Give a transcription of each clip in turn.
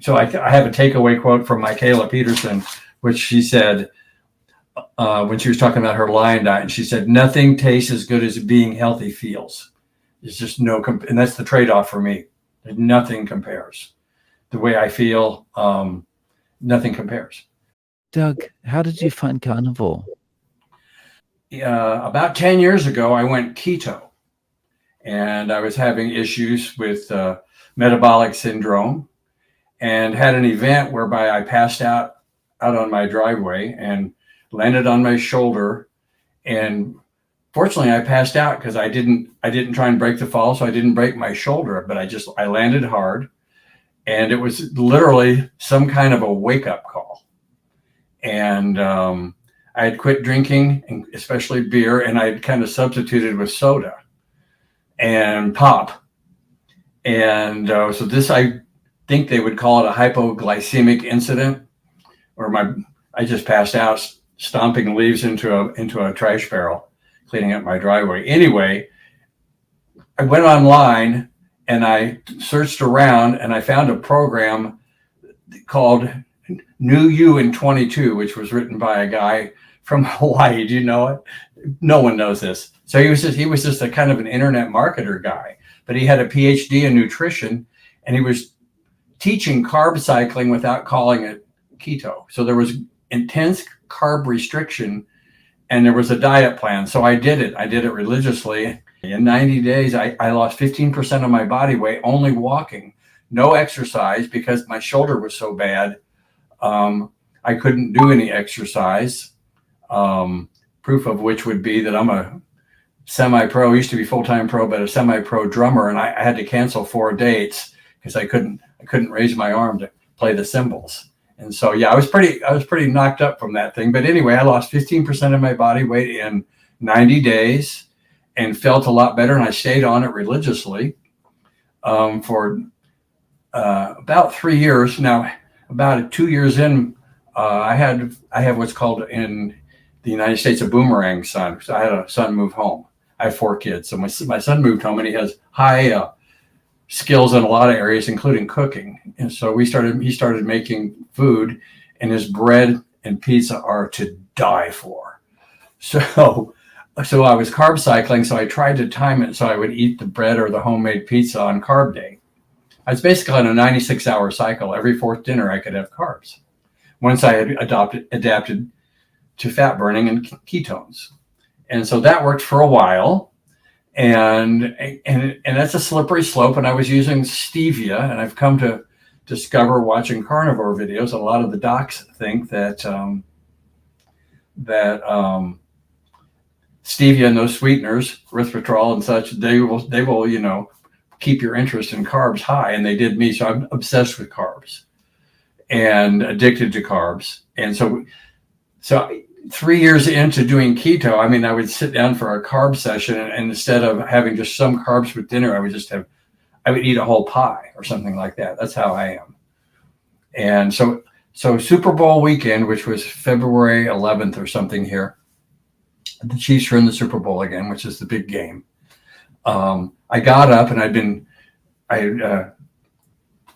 So I have a takeaway quote from Michaela Peterson, which she said when she was talking about her lion diet, and she said, "Nothing tastes as good as being healthy feels." It's just and that's the trade-off for me. Nothing compares. The way I feel, nothing compares. Doug, how did you find carnivore? About 10 years ago, I went keto, and I was having issues with metabolic syndrome, and had an event whereby I passed out on my driveway and landed on my shoulder. And fortunately, I passed out because I didn't try and break the fall, so I didn't break my shoulder, but I landed hard, and it was literally some kind of a wake up call. And I had quit drinking, and especially beer, and I kind of substituted with soda and pop. And so this, I think they would call it a hypoglycemic incident, where I just passed out stomping leaves into a trash barrel, cleaning up my driveway. Anyway, I went online and I searched around, and I found a program called New You in 22, which was written by a guy from Hawaii. Do you know it? No one knows this. So he was just a kind of an internet marketer guy, but he had a PhD in nutrition, and he was teaching carb cycling without calling it keto. So there was intense carb restriction, and there was a diet plan. So I did it. I did it religiously. In 90 days, I lost 15% of my body weight, only walking, no exercise, because my shoulder was so bad. I couldn't do any exercise. Proof of which would be that I'm a semi-pro, used to be full-time pro, but a semi-pro drummer, and I had to cancel 4 dates because I couldn't raise my arm to play the cymbals. And so, yeah, I was pretty knocked up from that thing. But anyway, I lost 15% of my body weight in 90 days and felt a lot better. And I stayed on it religiously for about 3 years. Now, about 2 years in, I have what's called in the United States a boomerang son. So I had a son move home. I have 4 kids. So my son moved home, and he has high skills in a lot of areas, including cooking. And so he started making food, and his bread and pizza are to die for. So I was carb cycling. So I tried to time it so I would eat the bread or the homemade pizza on carb day. I was basically on a 96-hour cycle. Every 4th dinner I could have carbs, once I had adapted to fat burning and ketones. And so that worked for a while. And that's a slippery slope. And I was using stevia, and I've come to discover, watching carnivore videos, a lot of the docs think that stevia and those sweeteners, erythritol and such, they will keep your interest in carbs high, and they did me. So I'm obsessed with carbs and addicted to carbs. And so 3 years into doing keto, I would sit down for a carb session, and instead of having just some carbs with dinner, I would eat a whole pie or something like that. That's how I am. And so Super Bowl weekend, which was February 11th or something here, the Chiefs were in the Super Bowl again, which is the big game. I got up, and I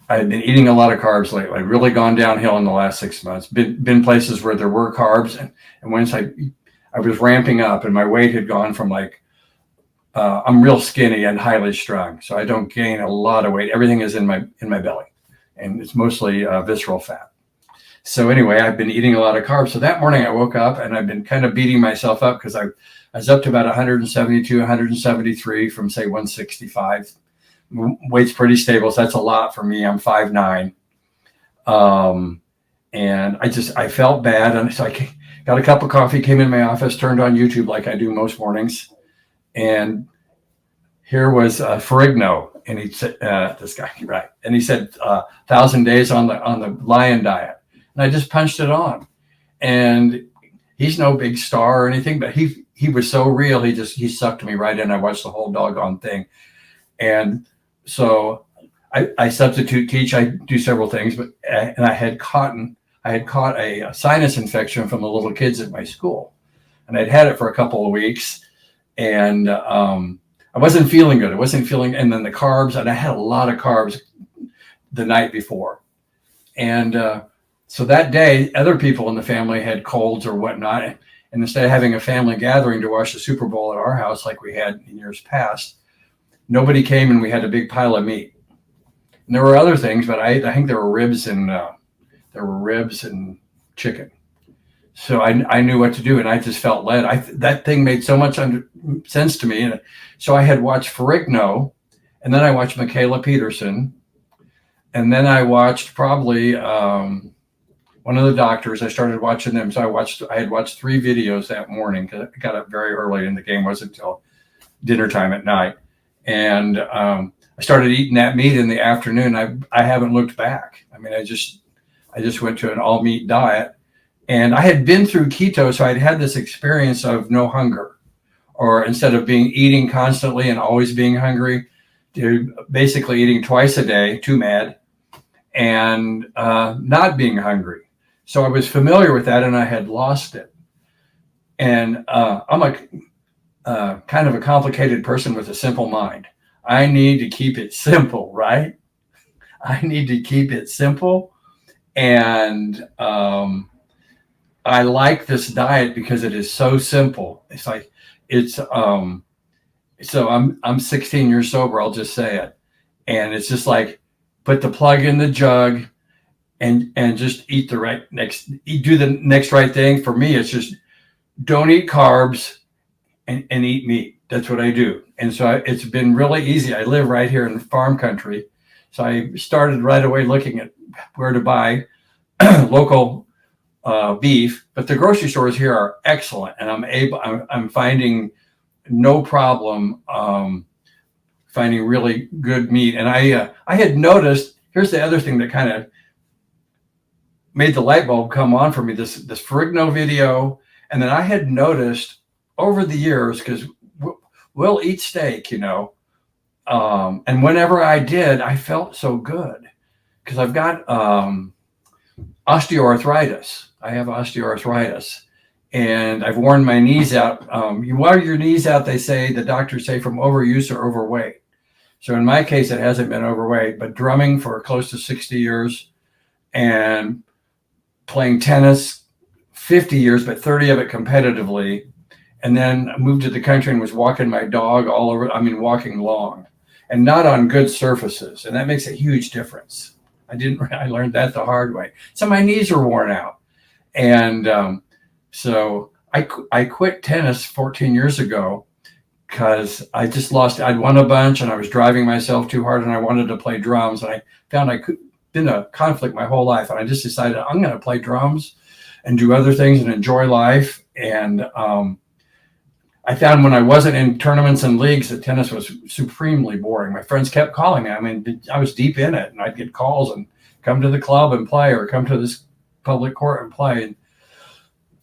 had been eating a lot of carbs lately. I'd really gone downhill in the last 6 months. Been places where there were carbs, and once I was ramping up, and my weight had gone from I'm real skinny and highly strung, so I don't gain a lot of weight. Everything is in my belly, and it's mostly visceral fat. So anyway, I've been eating a lot of carbs. So that morning I woke up, and I've been kind of beating myself up because I was up to about 172, 173 from say 165. Weight's pretty stable, so that's a lot for me. I'm 5'9", and I felt bad, and so I got a cup of coffee, came in my office, turned on YouTube like I do most mornings, and here was Ferrigno, and he said, "This guy, right?" And he said, 1,000 days on the lion diet, and I just punched it on, and he's no big star or anything, but he was so real. He sucked me right in. I watched the whole doggone thing, and so I substitute teach. I do several things, and I had caught a sinus infection from the little kids at my school, and I'd had it for a couple of weeks, and I wasn't feeling good. And then the carbs, and I had a lot of carbs the night before, And so that day, other people in the family had colds or whatnot. And instead of having a family gathering to watch the Super Bowl at our house like we had in years past, nobody came and we had a big pile of meat. And there were other things, but I think there were ribs and chicken. So I knew what to do, and I just felt led. That thing made so much sense to me. And so I had watched Ferrigno, and then I watched Michaela Peterson, and then I watched probably one of the doctors. I started watching them. So I had watched 3 videos that morning because I got up very early, and the game wasn't until dinner time at night. And I started eating that meat in the afternoon. I haven't looked back. I mean, I just went to an all meat diet. And I had been through keto, so I'd had this experience of no hunger, or instead of eating constantly and always being hungry, to basically eating twice a day, too mad, and not being hungry. So I was familiar with that, and I had lost it. And I'm a kind of a complicated person with a simple mind. I need to keep it simple, right? I need to keep it simple. And I like this diet because it is so simple. It's like so I'm 16 years sober, I'll just say it. And it's just like put the plug in the jug and just do the next right thing. For me, it's just don't eat carbs and eat meat. That's what I do. And so it's been really easy. I live right here in farm country. So I started right away looking at where to buy local beef, but the grocery stores here are excellent, and I'm finding no problem finding really good meat. And I had noticed, here's the other thing that kind of made the light bulb come on for me, this Ferrigno video. And then I had noticed over the years, because we'll eat steak, and whenever I did, I felt so good because I've got osteoarthritis. I have osteoarthritis, and I've worn my knees out. You wear your knees out, the doctors say, from overuse or overweight. So in my case, it hasn't been overweight, but drumming for close to 60 years and playing tennis 50 years, but 30 of it competitively. And then I moved to the country and was walking my dog all over. I mean, walking long and not on good surfaces. And that makes a huge difference. I learned that the hard way. So my knees are worn out. And so I quit tennis 14 years ago because I'd won a bunch and I was driving myself too hard and I wanted to play drums. And I found been a conflict my whole life. And I just decided I'm going to play drums and do other things and enjoy life. And I found when I wasn't in tournaments and leagues that tennis was supremely boring. My friends kept calling me. I mean, I was deep in it, and I'd get calls and come to the club and play, or come to this public court and play. And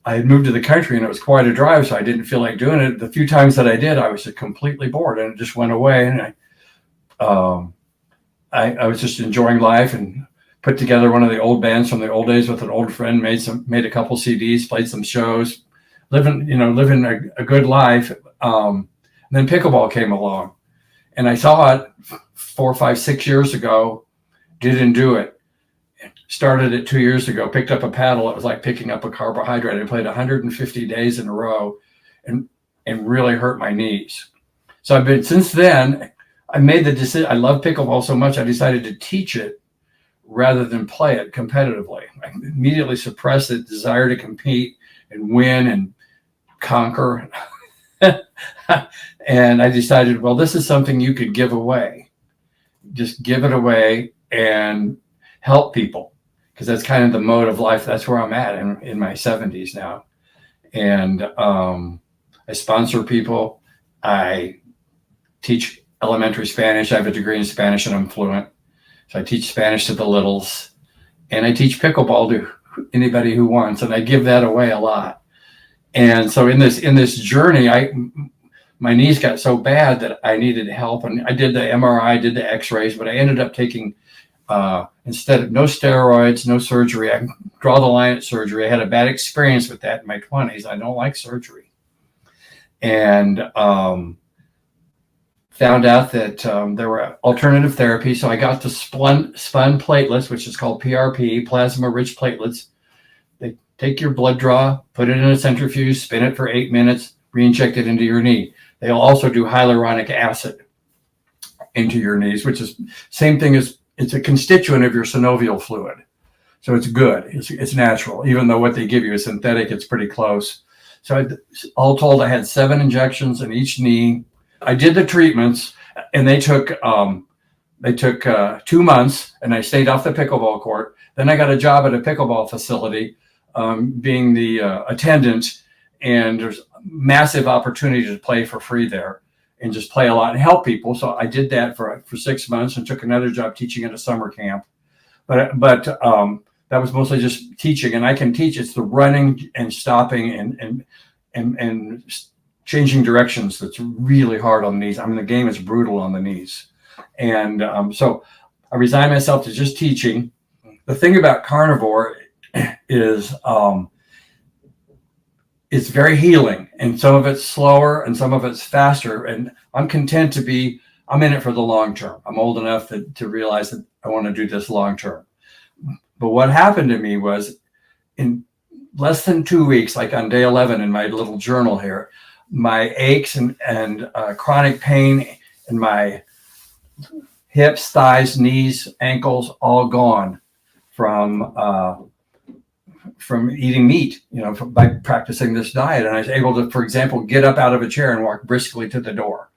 I had moved to the country, and it was quite a drive, so I didn't feel like doing it. The few times that I did, I was just completely bored, and it just went away. And I was just enjoying life, and put together one of the old bands from the old days with an old friend, made a couple CDs, played some shows, living a good life. And then pickleball came along, and I saw it 4, 5, 6 years ago, didn't do it. Started it 2 years ago, picked up a paddle. It was like picking up a carbohydrate. I played 150 days in a row and really hurt my knees. So since then, I made the decision. I love pickleball so much, I decided to teach it rather than play it competitively. I immediately suppressed the desire to compete and win and conquer. And I decided, well, this is something you could give away. Just give it away and help people, because that's kind of the mode of life. That's where I'm at in my 70s now. And I sponsor people. I teach elementary Spanish. I have a degree in Spanish and I'm fluent. So I teach Spanish to the littles, and I teach pickleball to anybody who wants, and I give that away a lot. And so in this journey, my knees got so bad that I needed help, and I did the MRI, did the X-rays, but I ended up taking instead of no steroids, no surgery. I draw the line at surgery. I had a bad experience with that in my 20s. I don't like surgery. And found out that there were alternative therapies. So I got the spun platelets, which is called PRP, plasma-rich platelets. They take your blood draw, put it in a centrifuge, spin it for 8 minutes, re-inject it into your knee. They'll also do hyaluronic acid into your knees, which is same thing as it's a constituent of your synovial fluid. So it's good. It's natural. Even though what they give you is synthetic, it's pretty close. So all told, I had 7 injections in each knee. I did the treatments, and they took 2 months, and I stayed off the pickleball court. Then I got a job at a pickleball facility, being the attendant, and there's massive opportunity to play for free there and just play a lot and help people. So I did that for 6 months and took another job teaching at a summer camp. But that was mostly just teaching, and I can teach. It's the running and stopping and changing directions that's really hard on the knees. I mean, the game is brutal on the knees. And so I resigned myself to just teaching. The thing about Carnivore is it's very healing, and some of it's slower and some of it's faster. And I'm content I'm in it for the long term. I'm old enough to realize that I want to do this long term. But what happened to me was in less than 2 weeks, like on day 11 in my little journal here, my aches and chronic pain in my hips, thighs, knees, ankles, all gone from eating meat, by practicing this diet. And I was able to, for example, get up out of a chair and walk briskly to the door.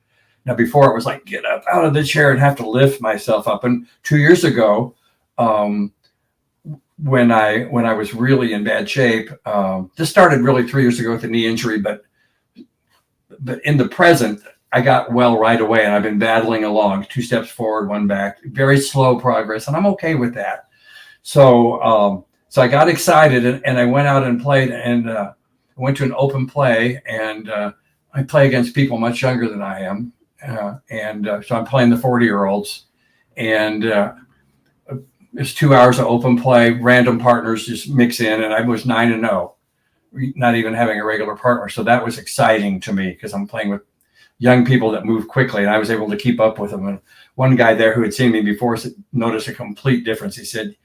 Now, before it was like, get up out of the chair and have to lift myself up. And 2 years ago, when I was really in bad shape, this started really 3 years ago with a knee injury, but in the present, I got well right away, and I've been battling along, 2 steps forward, 1 back, very slow progress, and I'm okay with that. So I got excited, and I went out and played, and I went to an open play, and I play against people much younger than I am, so I'm playing the 40-year-olds, and it's 2 hours of open play, random partners just mix in, and I was 9-0, not even having a regular partner. So that was exciting to me because I'm playing with young people that move quickly, and I was able to keep up with them. And one guy there who had seen me before noticed a complete difference. He said,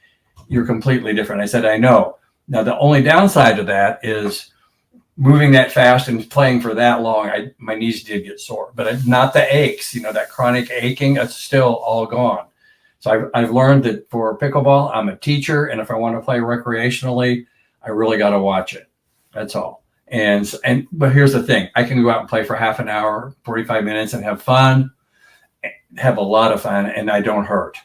"You're completely different." I said, "I know." Now, the only downside to that is moving that fast and playing for that long, my knees did get sore, but not the aches, that chronic aching, that's still all gone. So I've learned that for pickleball, I'm a teacher, and if I want to play recreationally, I really got to watch it. That's all. But here's the thing: I can go out and play for half an hour, 45 minutes, and have fun, have a lot of fun, and I don't hurt.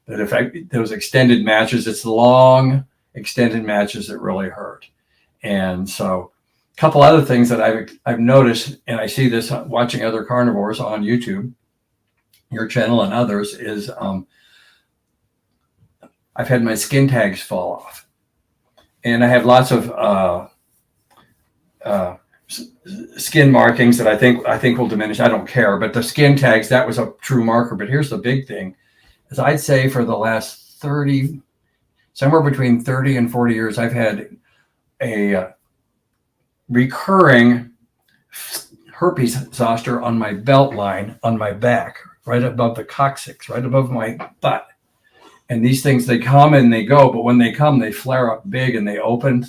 But if those extended matches, it's the long extended matches that really hurt. And so, a couple other things that I've noticed, and I see this watching other carnivores on YouTube, your channel and others, is I've had my skin tags fall off, and I have lots of skin markings that I think will diminish. I don't care, but the skin tags, that was a true marker. But here's the big thing: is I'd say for the last somewhere between 30 and 40 years, I've had a recurring herpes zoster on my belt line on my back, right above the coccyx, right above my butt. And these things, they come and they go, but when they come, they flare up big, and they're open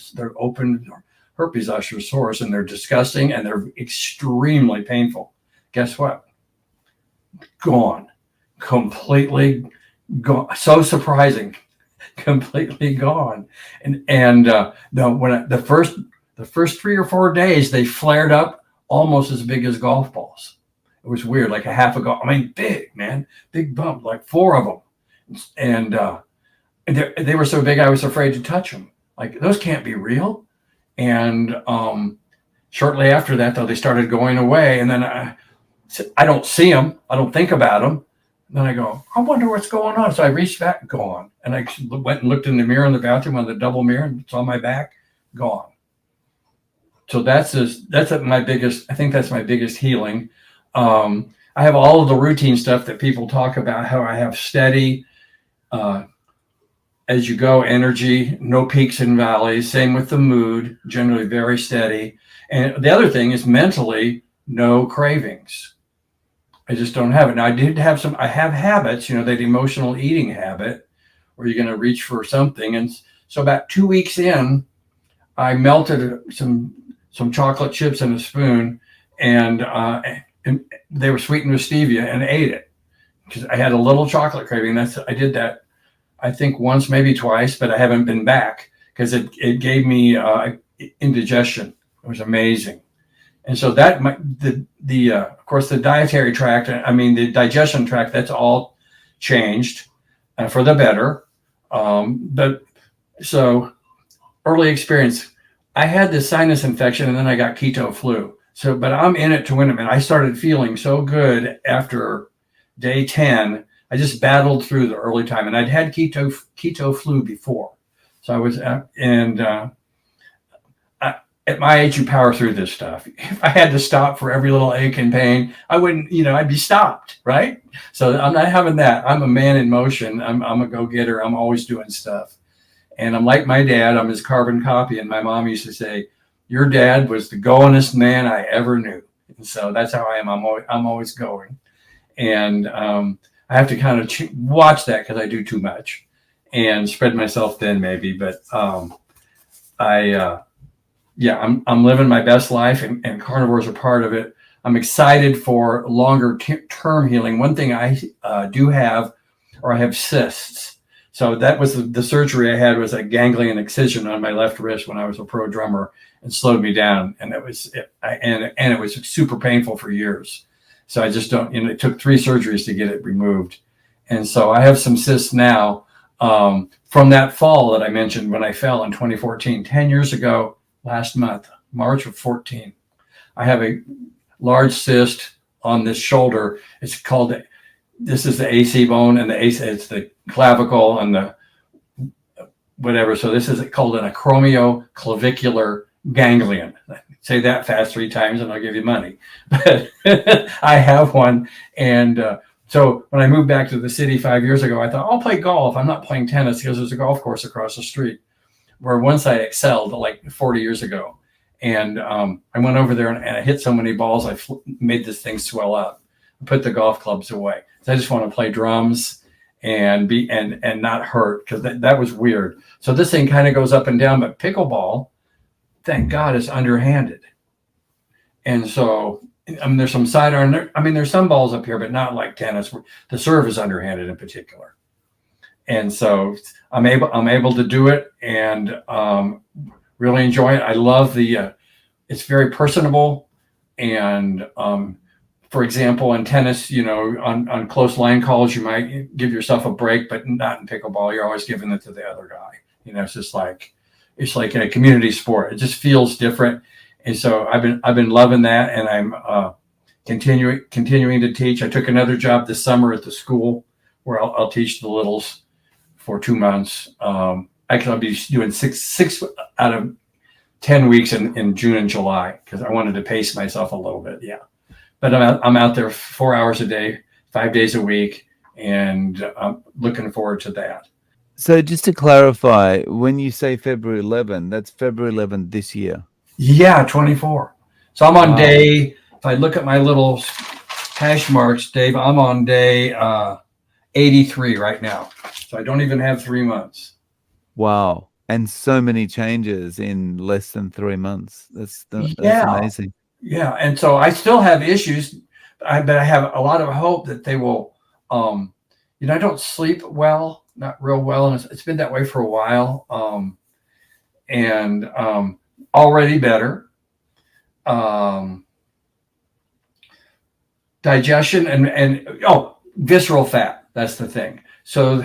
herpes zoster sores, and they're disgusting, and they're extremely painful. Guess what? Gone. Completely gone. So surprising. Completely gone. And the first 3 or 4 days, they flared up almost as big as golf balls. It was weird, like a half a golf. I mean, big, man, big bump, like 4 of them. And they were so big, I was afraid to touch them. Like, those can't be real. And shortly after that, though, they started going away. And then I don't see them. I don't think about them. And then I go, I wonder what's going on. So I reached back, gone. And I went and looked in the mirror in the bathroom, on the double mirror, and saw my back, gone. So that's my biggest. I think that's my biggest healing. I have all of the routine stuff that people talk about. How I have steady, as you go energy, no peaks and valleys. Same with the mood, generally very steady. And the other thing is mentally, no cravings. I just don't have it. Now I have habits, that emotional eating habit where you're going to reach for something. And so about 2 weeks in, I melted some chocolate chips in a spoon, and they were sweetened with stevia, and ate it because I had a little chocolate craving. I did that, I think, once, maybe twice, but I haven't been back because it gave me indigestion. It was amazing. And so of course, the dietary tract, the digestion tract, that's all changed for the better. But so early experience, I had this sinus infection and then I got keto flu. So, but I'm in it to win it. And I started feeling so good after day 10. I just battled through the early time, and I'd had keto flu before. So I was, at my age, you power through this stuff. If I had to stop for every little ache and pain, I wouldn't, I'd be stopped, right? So I'm not having that. I'm a man in motion. I'm a go-getter. I'm always doing stuff. And I'm like my dad. I'm his carbon copy. And my mom used to say, your dad was the goingest man I ever knew. And so that's how I am. I'm always going. And I have to kind of watch that because I do too much and spread myself thin maybe. But I'm living my best life, and carnivores are part of it. I'm excited for longer term healing. One thing I do have, or I have cysts. So that was the surgery I had, was a ganglion excision on my left wrist when I was a pro drummer, and slowed me down. And it was super painful for years. So I just don't, it took 3 surgeries to get it removed. And so I have some cysts now from that fall that I mentioned when I fell in 2014, 10 years ago. Last month, March of 14, I have a large cyst on this shoulder. This is the AC bone, and it's the clavicle and the whatever. So this is called an acromioclavicular ganglion. Say that fast 3 times and I'll give you money. But I have one. And so when I moved back to the city 5 years ago, I thought, I'll play golf. I'm not playing tennis because there's a golf course across the street, where once I excelled like 40 years ago. And I went over there and I hit so many balls, I made this thing swell up. I put the golf clubs away. So I just want to play drums and not hurt, because that was weird. So this thing kind of goes up and down, but pickleball, thank God, is underhanded. And so, there's some sidearm there. There's some balls up here, but not like tennis. The serve is underhanded in particular. And so I'm able to do it, and really enjoy it. I love it's very personable. And for example, in tennis, on close line calls, you might give yourself a break, but not in pickleball. You're always giving it to the other guy. It's like a community sport. It just feels different. And so I've been loving that, and I'm continuing to teach. I took another job this summer at the school where I'll teach the littles for 2 months. Actually, I'll be doing six out of 10 weeks in June and July, because I wanted to pace myself a little bit. Yeah, but I'm out there 4 hours a day, 5 days a week, and I'm looking forward to that. So just to clarify, when you say February 11, that's February 11 this year? Yeah, 24. So I'm on day, if I look at my little hash marks, Dave, I'm on day 83 right now. So I don't even have 3 months. Wow. And so many changes in less than 3 months. That's amazing. Yeah. And so I still have issues, but I have a lot of hope that they will, I don't sleep well, not real well. And it's been that way for a while. Already better. Digestion and visceral fat. That's the thing. So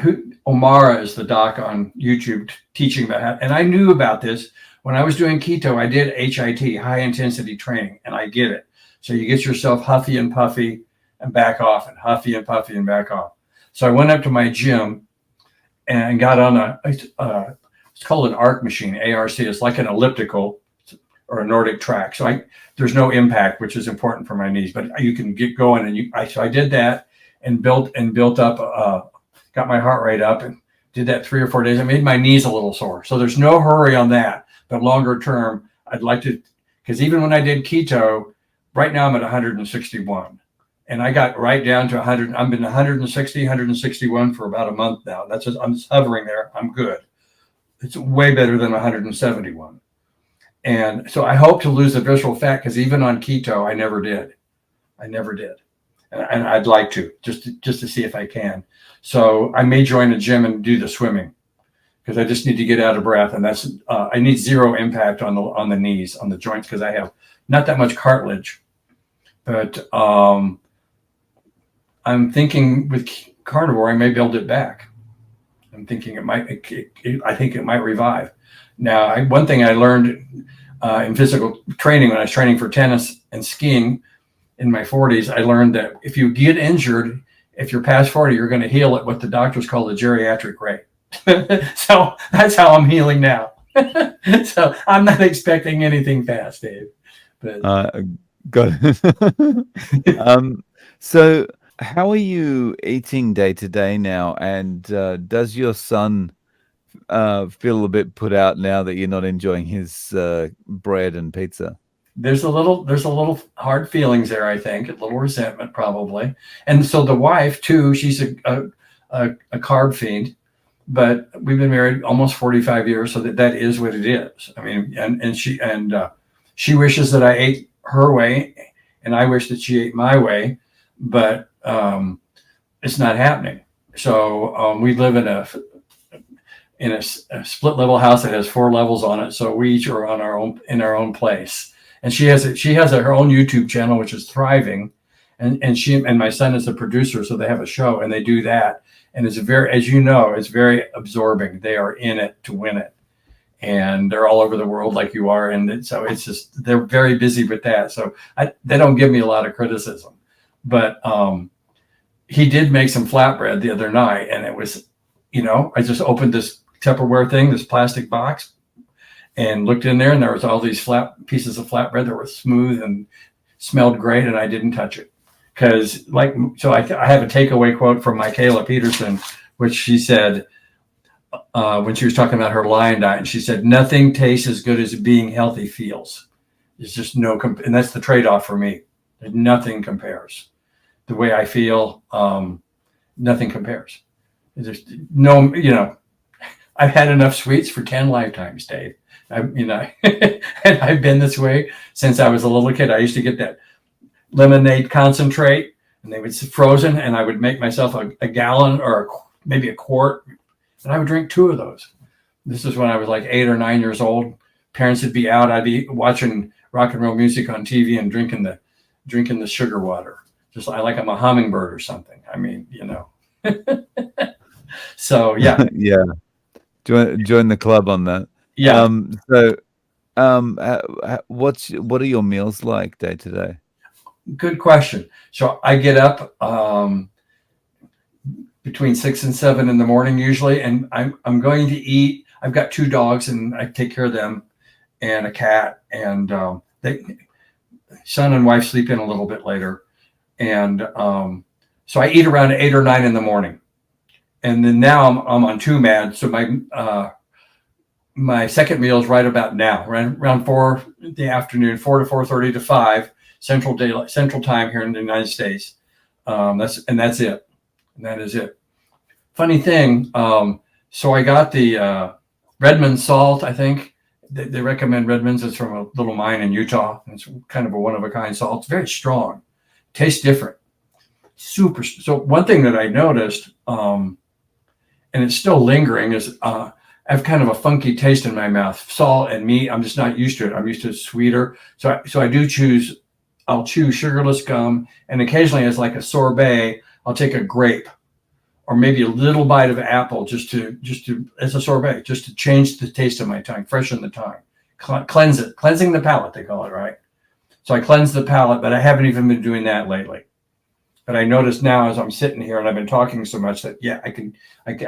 Omara is the doc on YouTube teaching about how, and I knew about this when I was doing keto. I did HIT, high intensity training, and I get it. So you get yourself huffy and puffy and back off, and huffy and puffy and back off. So I went up to my gym and got on it's called an ARC machine, ARC. It's like an elliptical or a Nordic track. So there's no impact, which is important for my knees, but you can get going. And so I did that and built up, got my heart rate up, and did that 3 or 4 days. I made my knees a little sore. So there's no hurry on that. But longer term, I'd like to, because even when I did keto, right now I'm at 161. and I got right down to 100. I've been 160, 161 for about a month now. That's just, I'm just hovering there. I'm good. It's way better than 171. And so I hope to lose the visceral fat, because even on keto, I never did. And I'd like to just to see if I can. So I may join a gym and do the swimming, because I just need to get out of breath, and that's I need zero impact on the knees, on the joints, because I have not that much cartilage. But I'm thinking with carnivore, I may build it back. I'm thinking I think it might revive. Now, one thing I learned in physical training when I was training for tennis and skiing in my 40s, I learned that if you get injured, if you're past 40, you're going to heal at what the doctors call the geriatric rate. So that's how I'm healing now. So I'm not expecting anything fast, Dave. But got it. So how are you eating day to day now? And does your son feel a bit put out now that you're not enjoying his bread and pizza? There's a little hard feelings there, I think, a little resentment probably. And so the wife too, she's a carb fiend, but we've been married almost 45 years, so that is what it is. I mean, and she wishes that I ate her way, and I wish that she ate my way, but it's not happening. So we live in a split level house that has 4 levels on it, so we each are on in our own place. And she has her own YouTube channel, which is thriving, and she and my son is the producer, so they have a show and they do that, and it's very, as you know, it's very absorbing. They are in it to win it, and they're all over the world like you are, and so it's just, they're very busy with that. So they don't give me a lot of criticism, but he did make some flatbread the other night, and it was, I just opened this Tupperware thing, this plastic box, and looked in there, and there was all these flat pieces of flatbread that were smooth and smelled great, and I didn't touch it. Because I have a takeaway quote from Michaela Peterson, which she said when she was talking about her Lion diet, and she said, nothing tastes as good as being healthy feels. There's just and that's the trade-off for me. Nothing compares. The way I feel, nothing compares. There's no, I've had enough sweets for 10 lifetimes, Dave. And I've been this way since I was a little kid. I used to get that lemonade concentrate, and they would frozen, and I would make myself a gallon or maybe a quart, and I would drink 2 of those. This is when I was like 8 or 9 years old. Parents would be out. I'd be watching rock and roll music on TV and drinking the sugar water, just like I'm a hummingbird or something. I mean, So yeah, yeah. Join the club on that. Yeah. What are your meals like day to day? Good question. So I get up between 6 and 7 in the morning usually, and I'm going to eat. I've got 2 dogs, and I take care of them, and a cat, and son and wife sleep in a little bit later, and so I eat around 8 or 9 in the morning, and then now I'm on 2 mad. So my second meal is right about now, around 4 in the afternoon, 4 to 4:30 to 5 Central Time here in the United States. That's it. And that is it. Funny thing. So I got the Redmond salt. I think they recommend Redmond's. It's from a little mine in Utah. It's kind of a one-of-a-kind salt. It's very strong. Tastes different. Super. So one thing that I noticed, and it's still lingering, is I have kind of a funky taste in my mouth. Salt and meat, I'm just not used to it. I'm used to it sweeter. So I'll chew sugarless gum, and occasionally as like a sorbet, I'll take a grape or maybe a little bite of apple just to as a sorbet, just to change the taste of my tongue, freshen the tongue, cleanse it, cleansing the palate, they call it, right? So I cleanse the palate, but I haven't even been doing that lately. But I notice now as I'm sitting here and I've been talking so much that, yeah, I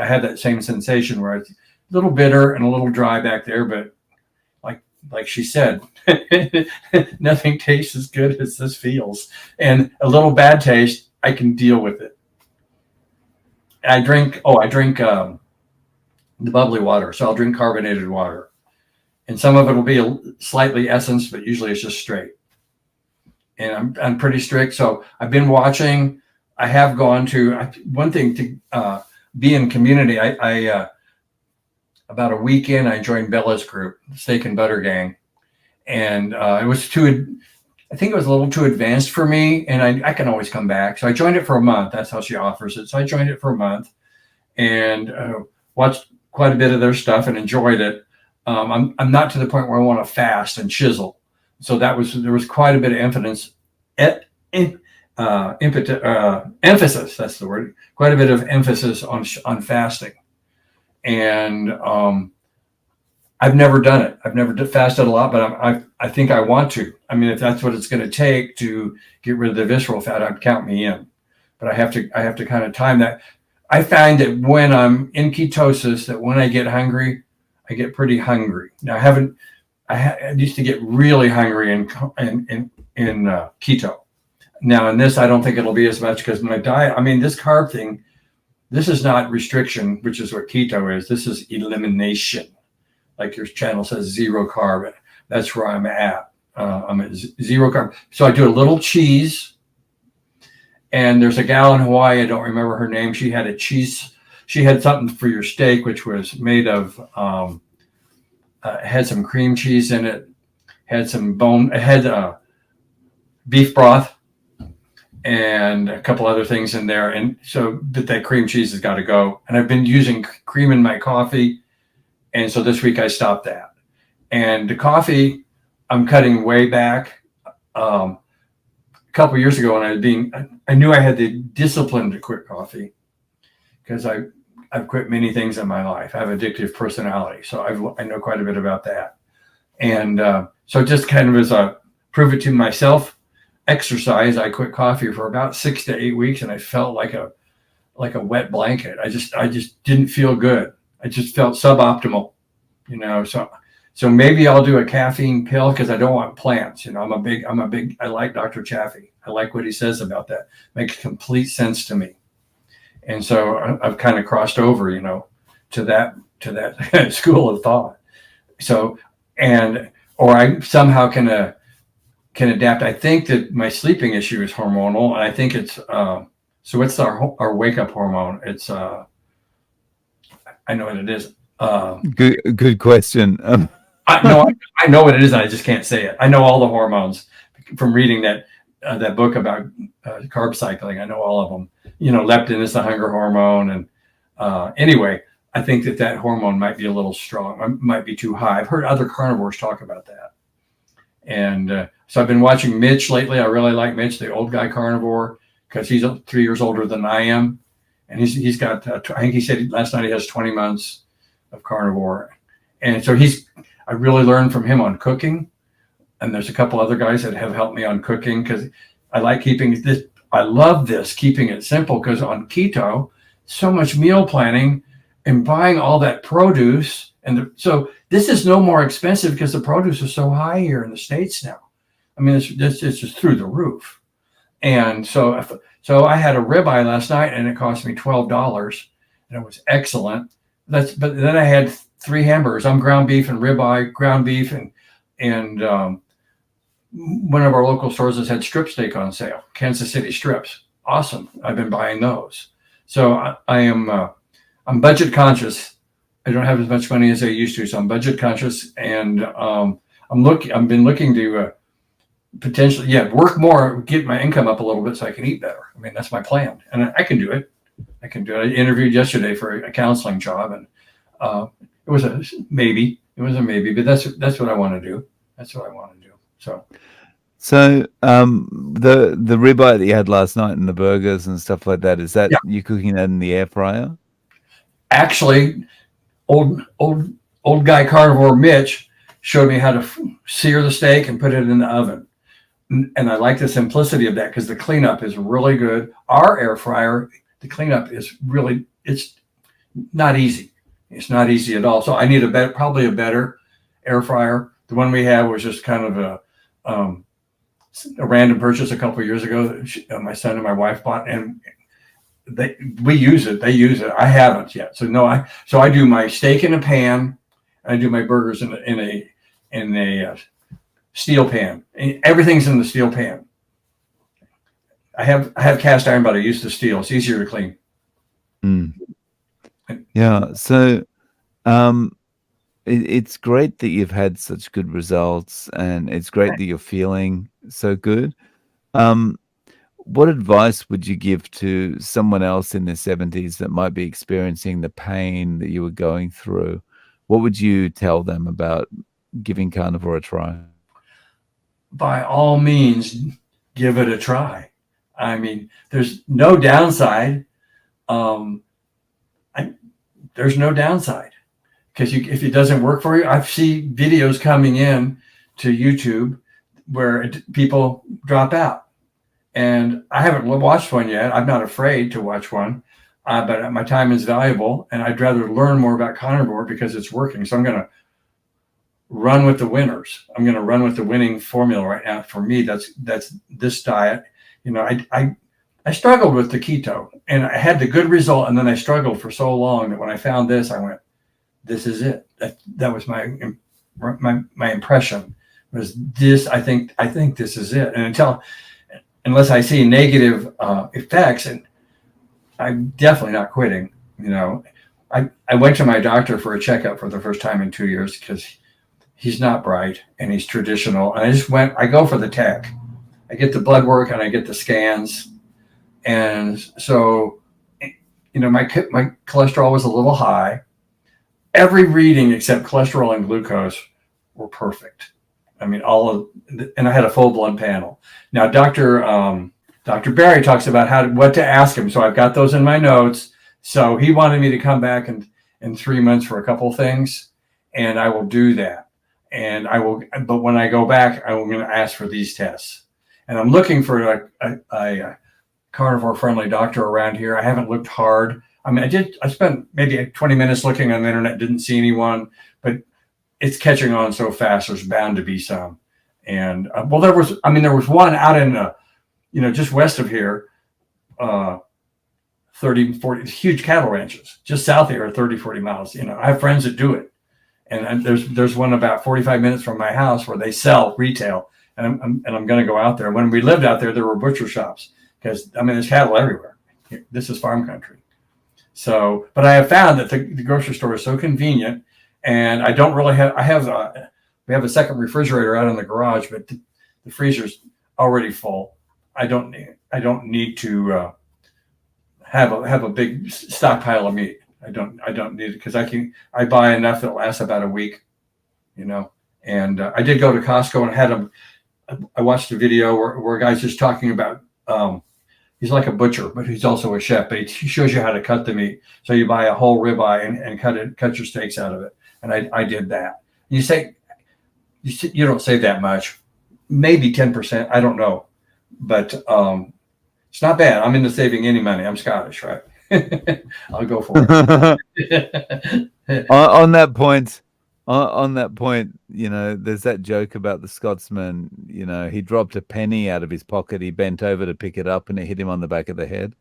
have that same sensation where it's a little bitter and a little dry back there, but like she said, nothing tastes as good as this feels. And a little bad taste, I can deal with it. I drink the bubbly water, so I'll drink carbonated water. And some of it will be slightly essence, but usually it's just straight. and I'm pretty strict. So I've been watching. I have gone to one thing to be in community. I about a weekend I joined Bella's group, Steak and Butter Gang, and it was too. I think it was a little too advanced for me, and I can always come back. So I joined it for a month. That's how she offers it. So I joined it for a month and watched quite a bit of their stuff and enjoyed it. I'm not to the point where I want to fast and chisel. So there was quite a bit of emphasis. That's the word. Quite a bit of emphasis on fasting, and I've never done it. I've never fasted a lot, but I think I want to. I mean, if that's what it's going to take to get rid of the visceral fat, I'd count me in. But I have to kind of time that. I find that when I'm in ketosis, that when I get hungry, I get pretty hungry. Now I used to get really hungry in keto. Now in this, I don't think it'll be as much because my diet. I mean, this carb thing. This is not restriction, which is what keto is. This is elimination. Like your channel says, zero carb. That's where I'm at. I'm at zero carb. So I do a little cheese. And there's a gal in Hawaii, I don't remember her name. She had a cheese. She had something for your steak, which was made of, had some cream cheese in it, had some bone, it had beef broth and a couple other things in there. And so that cream cheese has got to go. And I've been using cream in my coffee. And so this week I stopped that. And the coffee, I'm cutting way back. A couple of years ago when I knew I had the discipline to quit coffee because I've quit many things in my life. I have addictive personality. So I know quite a bit about that. And so just kind of as a prove it to myself exercise, I quit coffee for about 6 to 8 weeks and I felt like a wet blanket. I just didn't feel good. I just felt suboptimal, so maybe I'll do a caffeine pill because I don't want plants. I like Dr. Chaffee. I like what he says about that. Makes complete sense to me. And so I've kind of crossed over, to that school of thought. So, or I somehow can adapt. I think that my sleeping issue is hormonal, and I think it's, so what's our wake up hormone? It's, I know what it is. Good question. I know what it is, and I just can't say it. I know all the hormones from reading that book about carb cycling. I know all of them. Leptin is the hunger hormone, and anyway, I think that hormone might be a little strong. Might be too high. I've heard other carnivores talk about that, and so I've been watching Mitch lately. I really like Mitch, the old guy carnivore, because he's 3 years older than I am. And he's got, I think he said last night he has 20 months of carnivore. And so I really learned from him on cooking. And there's a couple other guys that have helped me on cooking because I like keeping this. I love keeping it simple because on keto, so much meal planning and buying all that produce. So this is no more expensive because the produce is so high here in the States now. I mean, it's just through the roof. And so I had a ribeye last night and it cost me $12 and it was excellent. But then I had 3 hamburgers. I'm ground beef and ribeye, ground beef and one of our local stores has had strip steak on sale, Kansas City strips. Awesome. I've been buying those. So I'm budget conscious. I don't have as much money as I used to, so I'm budget conscious and I've been looking to potentially, work more, get my income up a little bit so I can eat better. I mean, that's my plan, and I can do it. I interviewed yesterday for a counseling job, and it was a maybe. But that's what I want to do. That's what I want to do. So the ribeye that you had last night and the burgers and stuff like that, is that you cooking that in the air fryer? Actually, old guy carnivore Mitch showed me how to sear the steak and put it in the oven. And I like the simplicity of that because the cleanup is really good. Our air fryer, the cleanup is really, it's not easy. It's not easy at all. So I need probably a better air fryer. The one we had was just kind of a random purchase a couple of years ago that my son and my wife bought, and we use it. They use it. I haven't yet. So I do my steak in a pan. I do my burgers in a steel pan. Everything's in the steel pan. I have cast iron, but I use the steel. It's easier to clean. Mm. Yeah. So it's great that you've had such good results, and it's great that you're feeling so good. Um, what advice would you give to someone else in their 70s that might be experiencing the pain that you were going through? What would you tell them about giving carnivore a try? By all means, give it a try. I mean, there's no downside. Um, there's no downside because if it doesn't work for you, I see videos coming in to YouTube where people drop out, and I haven't watched one yet. I'm not afraid to watch one, but my time is valuable, and I'd rather learn more about carnivore because it's working. So I'm going to run with the winners. I'm going to run with the winning formula right now. For me, that's this diet. You know, I struggled with the keto, and I had the good result, and then I struggled for so long that when I found this, I went, "This is it." That was my impression was this. I think this is it. And unless I see negative effects, and I'm definitely not quitting. You know, I went to my doctor for a checkup for the first time in 2 years because he's not bright and he's traditional. And I go for the tech. I get the blood work and I get the scans. And so, you know, my cholesterol was a little high. Every reading except cholesterol and glucose were perfect. I mean, and I had a full blood panel. Now, Dr. Barry talks about what to ask him. So I've got those in my notes. So he wanted me to come back in 3 months for a couple of things, and I will do that. And but when I go back, I'm going to ask for these tests. And I'm looking for a carnivore friendly doctor around here. I haven't looked hard. I mean, I spent maybe 20 minutes looking on the internet, didn't see anyone, but it's catching on so fast. There's bound to be some. And well, there was one out in, just west of here, 30, 40 huge cattle ranches just south here, 30, 40 miles. You know, I have friends that do it. And there's one about 45 minutes from my house where they sell retail, and I'm going to go out there. When we lived out there were butcher shops because there's cattle everywhere. This is farm country. So, but I have found that the grocery store is so convenient, and I don't really have. We have a second refrigerator out in the garage, but the freezer's already full. I don't need to have a big stockpile of meat. I don't need it because I buy enough that lasts about a week, you know. And I did go to Costco and I watched a video where a guy's just talking about, he's like a butcher, but he's also a chef, but he shows you how to cut the meat. So you buy a whole ribeye and cut your steaks out of it. And I did that. You don't save that much, maybe 10%. I don't know, but it's not bad. I'm into saving any money. I'm Scottish, right? I'll go for it. on that point, you know, there's that joke about the Scotsman. You know, he dropped a penny out of his pocket. He bent over to pick it up, and it hit him on the back of the head.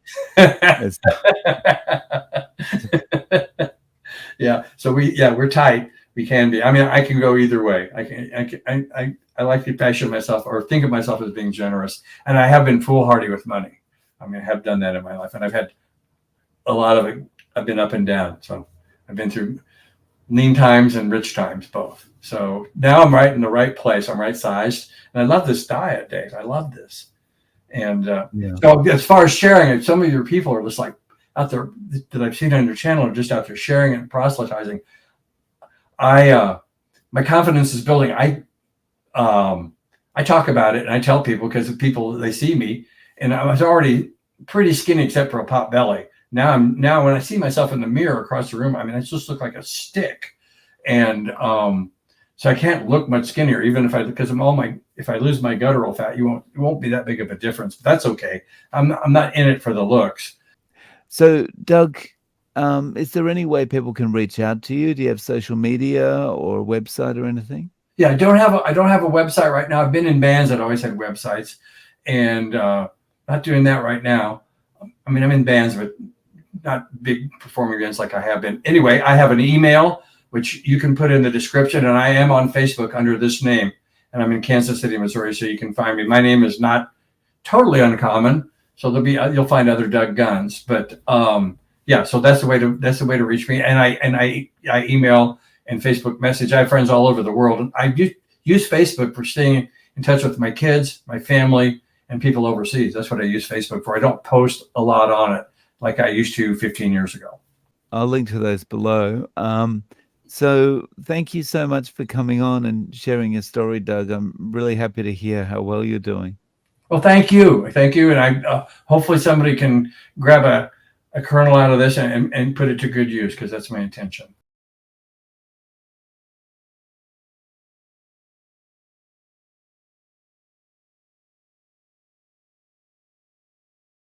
Yeah. So we're tight. We can be. I mean, I can go either way. I like to passion myself or think of myself as being generous, and I have been foolhardy with money. I mean, I have done that in my life, and I've had a lot of it. I've been up and down. So I've been through lean times and rich times, both. So now I'm right in the right place. I'm right sized. And I love this diet, Dave. I love this. And so as far as sharing it, some of your people are just like out there that I've seen on your channel are just out there sharing it and proselytizing. My confidence is building. I talk about it and I tell people because people, they see me, and I was already pretty skinny except for a pot belly. Now when I see myself in the mirror across the room, I mean, I just look like a stick. And so I can't look much skinnier, even if I lose my guttural fat, it won't be that big of a difference. But that's okay. I'm not in it for the looks. So Doug, is there any way people can reach out to you? Do you have social media or a website or anything? Yeah, I don't have a website right now. I've been in bands that always had websites, and not doing that right now. I mean, I'm in bands, but not big performing bands like I have been. Anyway, I have an email, which you can put in the description, and I am on Facebook under this name, and I'm in Kansas City, Missouri, so you can find me. My name is not totally uncommon. So there'll be you'll find other Doug Guns, but yeah. So that's the way to reach me. And I email and Facebook message. I have friends all over the world, and I use Facebook for staying in touch with my kids, my family, and people overseas. That's what I use Facebook for. I don't post a lot on it like I used to 15 years ago. I'll link to those below. So thank you so much for coming on and sharing your story, Doug. I'm really happy to hear how well you're doing. Well, thank you, and I hopefully somebody can grab a kernel out of this and put it to good use, because that's my intention.